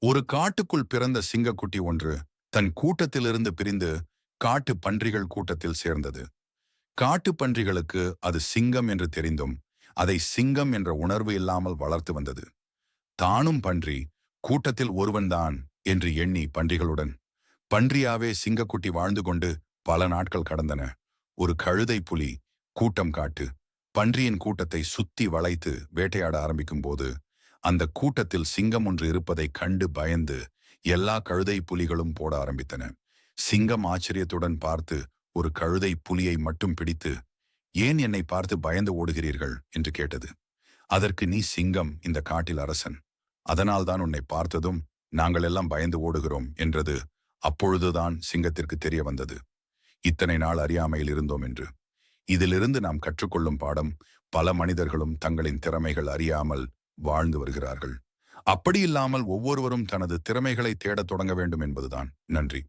ஒரு காட்டுக்குள் பிறந்த சிங்கக்குட்டி ஒன்று தன் கூட்டத்திலிருந்து பிரிந்து காட்டு பன்றிகள் கூட்டத்தில் சேர்ந்தது. காட்டு பன்றிகளுக்கு அது சிங்கம் என்று தெரிந்தும் அதை சிங்கம் என்ற உணர்வு இல்லாமல் வளர்த்து வந்தது. தானும் பன்றி, கூட்டத்தில் ஒருவன்தான் என்று எண்ணி பன்றிகளுடன் பன்றியாவே சிங்கக்குட்டி வாழ்ந்து கொண்டு பல நாட்கள் கடந்தன. ஒரு கழுதை புலி கூட்டம் காட்டு பன்றியின் கூட்டத்தை சுத்தி வளைத்து வேட்டையாட ஆரம்பிக்கும் போது அந்த கூட்டத்தில் சிங்கம் ஒன்று இருப்பதைக் கண்டு பயந்து எல்லா கழுதை புலிகளும் போட ஆரம்பித்தன. சிங்கம் ஆச்சரியத்துடன் பார்த்து ஒரு கழுதை புலியை மட்டும் பிடித்து, ஏன் என்னை பார்த்து பயந்து ஓடுகிறீர்கள் என்று கேட்டது. அதற்கு, நீ சிங்கம், இந்த காட்டில் அரசன். அதனால்தான் உன்னை பார்த்ததும் நாங்கள் எல்லாம் பயந்து ஓடுகிறோம் என்றது. அப்பொழுதுதான் சிங்கத்திற்கு தெரிய வந்தது, இத்தனை நாள் அறியாமையில் இருந்தோம் என்று. இதிலிருந்து நாம் கற்றுக்கொள்ளும் பாடம், பல மனிதர்களும் தங்களின் திறமைகள் அறியாமல் வாழ்ந்து வருகிறார்கள். அப்படியில்லாமல் ஒவ்வொருவரும் தனது திறமைகளை தேடத் தொடங்க வேண்டும் என்பதுதான். நன்றி.